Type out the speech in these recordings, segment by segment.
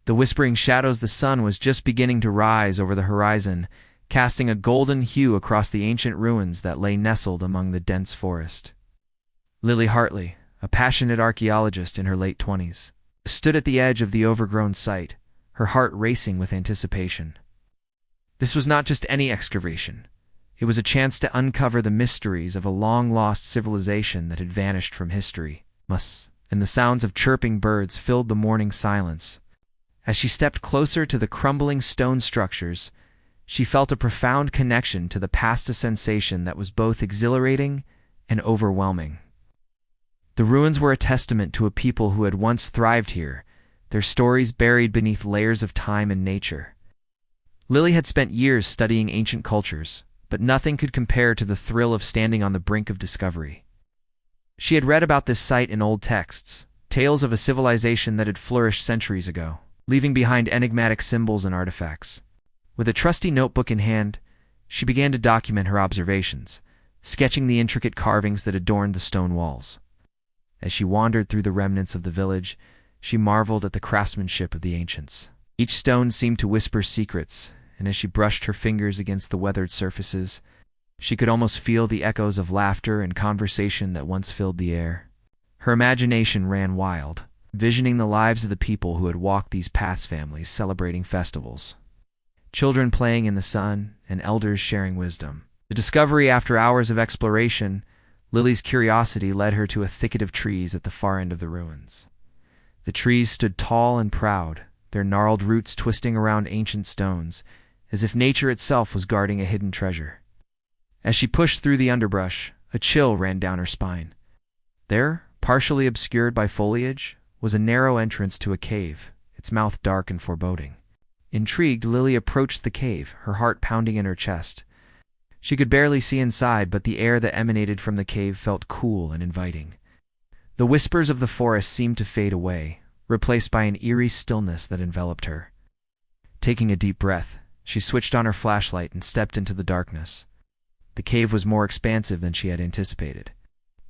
The whispering shadows. The sun was just beginning to rise over the horizon, casting a golden hue across the ancient ruins that lay nestled among the dense forest. Lily Hartley, a passionate archaeologist in her late 20s, stood at the edge of the overgrown site, her heart racing with anticipation. This was not just any excavation. It was a chance to uncover the mysteries of a long-lost civilization that had vanished from history. And the sounds of chirping birds filled the morning silence. As she stepped closer to the crumbling stone structures, she felt a profound connection to the past, a sensation that was both exhilarating and overwhelming. The ruins were a testament to a people who had once thrived here, their stories buried beneath layers of time and nature. Lily had spent years studying ancient cultures, but nothing could compare to the thrill of standing on the brink of discovery. She had read about this site in old texts, tales of a civilization that had flourished centuries ago, leaving behind enigmatic symbols and artifacts. With a trusty notebook in hand, she began to document her observations, sketching the intricate carvings that adorned the stone walls. As she wandered through the remnants of the village, she marveled at the craftsmanship of the ancients. Each stone seemed to whisper secrets, and as she brushed her fingers against the weathered surfaces, she could almost feel the echoes of laughter and conversation that once filled the air. Her imagination ran wild, visioning the lives of the people who had walked these paths, families celebrating festivals, children playing in the sun, and elders sharing wisdom. The discovery, after hours of exploration, Lily's curiosity led her to a thicket of trees at the far end of the ruins. The trees stood tall and proud, their gnarled roots twisting around ancient stones, as if nature itself was guarding a hidden treasure. As she pushed through the underbrush, a chill ran down her spine. There, partially obscured by foliage, was a narrow entrance to a cave, its mouth dark and foreboding. Intrigued, Lily approached the cave, her heart pounding in her chest. She could barely see inside, but the air that emanated from the cave felt cool and inviting. The whispers of the forest seemed to fade away, replaced by an eerie stillness that enveloped her. Taking a deep breath, she switched on her flashlight and stepped into the darkness. The cave was more expansive than she had anticipated.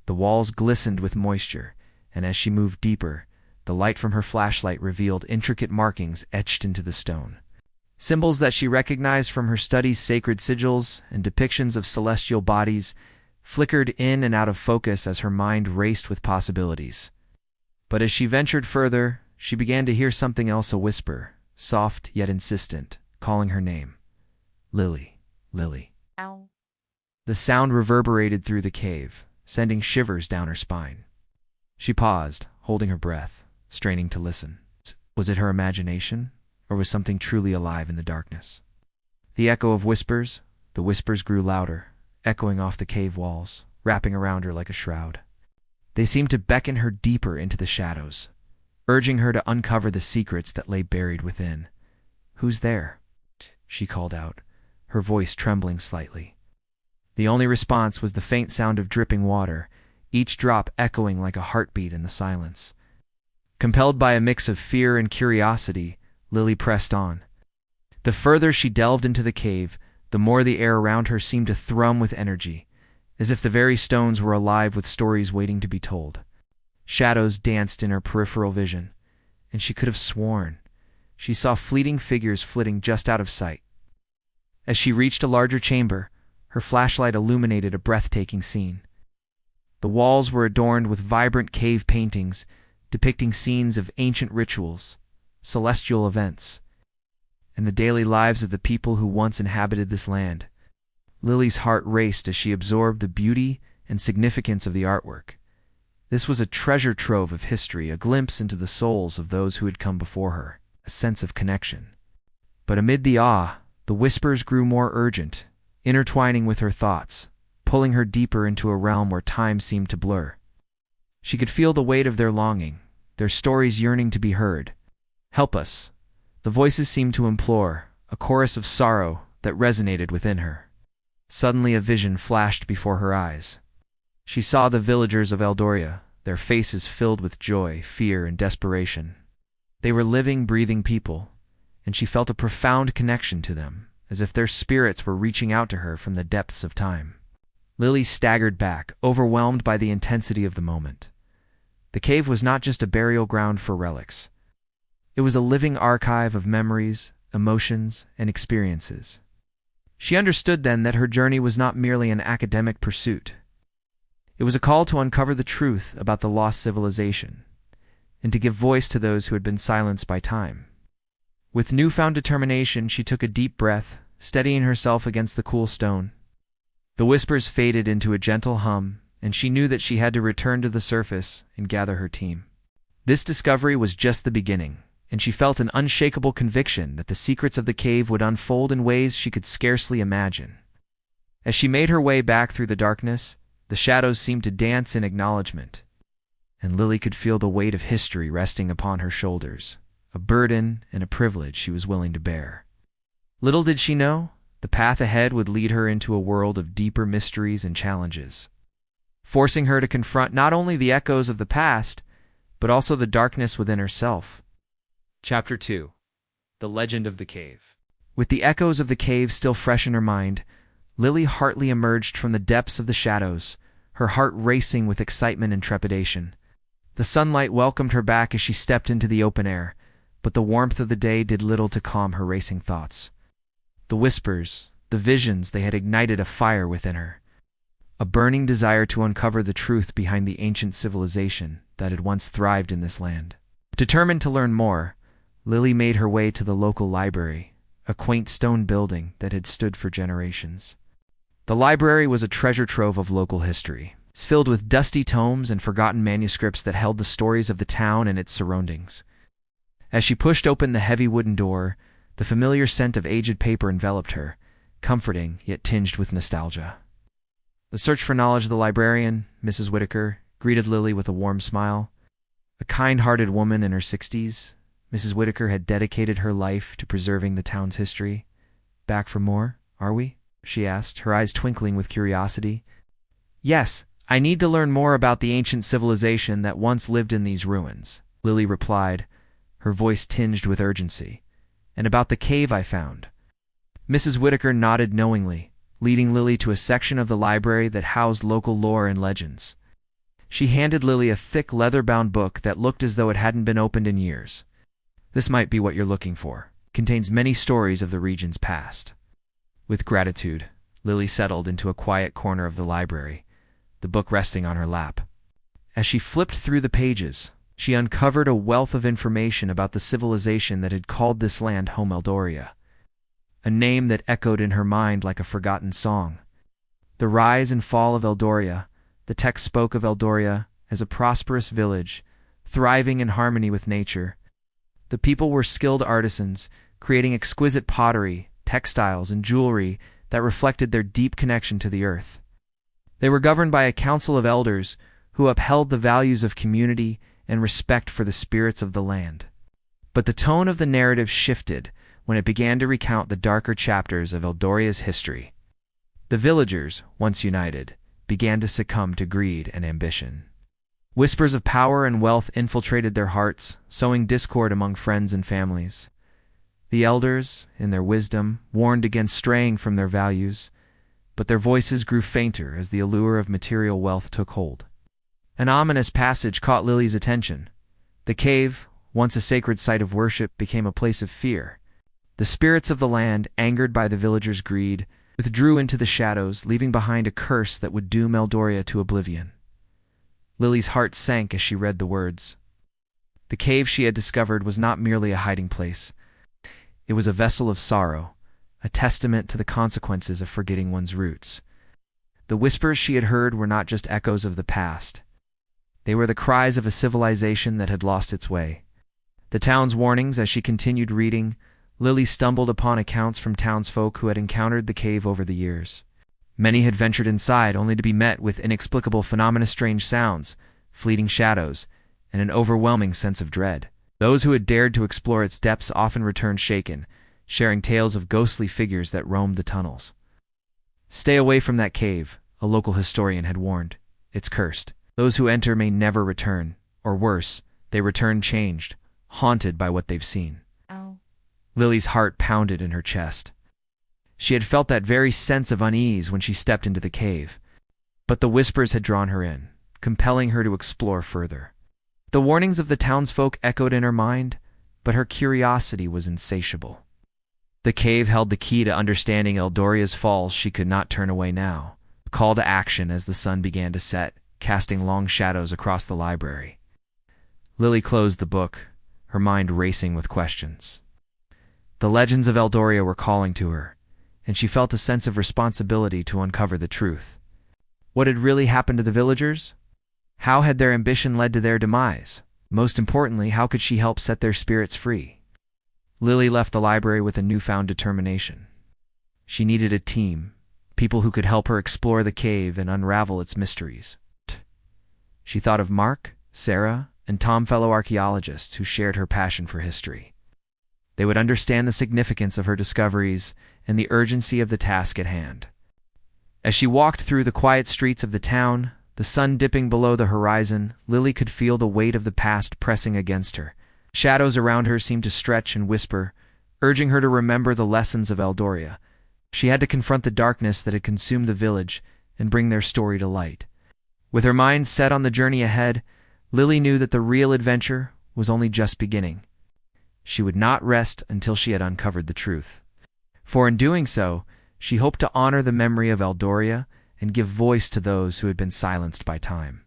The walls glistened with moisture, and as she moved deeper, the light from her flashlight revealed intricate markings etched into the stone. Symbols that she recognized from her study's sacred sigils and depictions of celestial bodies flickered in and out of focus as her mind raced with possibilities. But as she ventured further, she began to hear something else, a whisper, soft yet insistent, calling her name. Lily, Lily. Ow. The sound reverberated through the cave, sending shivers down her spine. She paused, holding her breath, straining to listen. Was it her imagination, or was something truly alive in the darkness? The echo of whispers, the whispers grew louder, echoing off the cave walls, wrapping around her like a shroud. They seemed to beckon her deeper into the shadows, urging her to uncover the secrets that lay buried within. "Who's there?" she called out, her voice trembling slightly. The only response was the faint sound of dripping water, each drop echoing like a heartbeat in the silence. Compelled by a mix of fear and curiosity, Lily pressed on. The further she delved into the cave, the more the air around her seemed to thrum with energy, as if the very stones were alive with stories waiting to be told. Shadows danced in her peripheral vision, and she could have sworn she saw fleeting figures flitting just out of sight. As she reached a larger chamber, her flashlight illuminated a breathtaking scene. The walls were adorned with vibrant cave paintings depicting scenes of ancient rituals, celestial events, and the daily lives of the people who once inhabited this land. Lily's heart raced as she absorbed the beauty and significance of the artwork. This was a treasure trove of history, a glimpse into the souls of those who had come before her, a sense of connection. But amid the awe, the whispers grew more urgent, intertwining with her thoughts, pulling her deeper into a realm where time seemed to blur. She could feel the weight of their longing, their stories yearning to be heard. "Help us," the voices seemed to implore, a chorus of sorrow that resonated within her. Suddenly a vision flashed before her eyes. She saw the villagers of Eldori, their faces filled with joy, fear, and desperation. They were living, breathing people, and she felt a profound connection to them, as if their spirits were reaching out to her from the depths of time. Lily staggered back, overwhelmed by the intensity of the moment. The cave was not just a burial ground for relics. It was a living archive of memories, emotions, and experiences. She understood then that her journey was not merely an academic pursuit. It was a call to uncover the truth about the lost civilization, and to give voice to those who had been silenced by time. With newfound determination, she took a deep breath, steadying herself against the cool stone. The whispers faded into a gentle hum, and she knew that she had to return to the surface and gather her team. This discovery was just the beginning, and she felt an unshakable conviction that the secrets of the cave would unfold in ways she could scarcely imagine. As she made her way back through the darkness, the shadows seemed to dance in acknowledgement, and Lily could feel the weight of history resting upon her shoulders, a burden and a privilege she was willing to bear. Little did she know, the path ahead would lead her into a world of deeper mysteries and challenges, forcing her to confront not only the echoes of the past, but also the darkness within herself. Chapter 2. The Legend of the Cave. With the echoes of the cave still fresh in her mind, Lily Hartley emerged from the depths of the shadows, her heart racing with excitement and trepidation. The sunlight welcomed her back as she stepped into the open air, but the warmth of the day did little to calm her racing thoughts. The whispers, the visions, they had ignited a fire within her, a burning desire to uncover the truth behind the ancient civilization that had once thrived in this land. Determined to learn more, Lily made her way to the local library, a quaint stone building that had stood for generations. The library was a treasure trove of local history, filled with dusty tomes and forgotten manuscripts that held the stories of the town and its surroundings. As she pushed open the heavy wooden door, the familiar scent of aged paper enveloped her, comforting yet tinged with nostalgia. The search for knowledge of the librarian, Mrs. Whitaker, greeted Lily with a warm smile. A kind-hearted woman in her 60s, Mrs. Whitaker had dedicated her life to preserving the town's history. "Back for more, are we?" she asked, her eyes twinkling with curiosity. "Yes, I need to learn more about the ancient civilization that once lived in these ruins," Lily replied, her voice tinged with urgency. "And about the cave I found." Mrs. Whitaker nodded knowingly, leading Lily to a section of the library that housed local lore and legends. She handed Lily a thick leather-bound book that looked as though it hadn't been opened in years. "This might be what you're looking for. It contains many stories of the region's past." With gratitude, Lily settled into a quiet corner of the library, the book resting on her lap. As she flipped through the pages, she uncovered a wealth of information about the civilization that had called this land home, Eldori, a name that echoed in her mind like a forgotten song. The rise and fall of Eldori. The text spoke of Eldori as a prosperous village, thriving in harmony with nature. The people were skilled artisans, creating exquisite pottery, textiles, and jewelry that reflected their deep connection to the earth. They were governed by a council of elders who upheld the values of community and respect for the spirits of the land. But the tone of the narrative shifted when it began to recount the darker chapters of Eldori's history. The villagers, once united, began to succumb to greed and ambition. Whispers of power and wealth infiltrated their hearts, sowing discord among friends and families. The elders, in their wisdom, warned against straying from their values, but their voices grew fainter as the allure of material wealth took hold. An ominous passage caught Lily's attention. The cave, once a sacred site of worship, became a place of fear. The spirits of the land, angered by the villagers' greed, withdrew into the shadows, leaving behind a curse that would doom Eldori to oblivion. Lily's heart sank as she read the words. The cave she had discovered was not merely a hiding place. It was a vessel of sorrow, a testament to the consequences of forgetting one's roots. The whispers she had heard were not just echoes of the past. They were the cries of a civilization that had lost its way. The town's warnings. As she continued reading, Lily stumbled upon accounts from townsfolk who had encountered the cave over the years. Many had ventured inside only to be met with inexplicable phenomena, strange sounds, fleeting shadows, and an overwhelming sense of dread. Those who had dared to explore its depths often returned shaken, sharing tales of ghostly figures that roamed the tunnels. "Stay away from that cave," a local historian had warned. "It's cursed. Those who enter may never return, or worse, they return changed, haunted by what they've seen." Ow. Lily's heart pounded in her chest. She had felt that very sense of unease when she stepped into the cave, but the whispers had drawn her in, compelling her to explore further. The warnings of the townsfolk echoed in her mind, but her curiosity was insatiable. The cave held the key to understanding Eldoria's falls. She could not turn away now. A call to action as the sun began to set, casting long shadows across the library. Lily closed the book, her mind racing with questions. The legends of Eldoria were calling to her, and she felt a sense of responsibility to uncover the truth. What had really happened to the villagers? How had their ambition led to their demise? Most importantly, how could she help set their spirits free? Lily left the library with a newfound determination. She needed a team, people who could help her explore the cave and unravel its mysteries. She thought of Mark, Sarah, and Tom, fellow archaeologists who shared her passion for history. They would understand the significance of her discoveries and the urgency of the task at hand. As she walked through the quiet streets of the town, the sun dipping below the horizon, Lily could feel the weight of the past pressing against her. Shadows around her seemed to stretch and whisper, urging her to remember the lessons of Eldoria. She had to confront the darkness that had consumed the village and bring their story to light. With her mind set on the journey ahead, Lily knew that the real adventure was only just beginning. She would not rest until she had uncovered the truth. For in doing so, she hoped to honor the memory of Eldoria and give voice to those who had been silenced by time.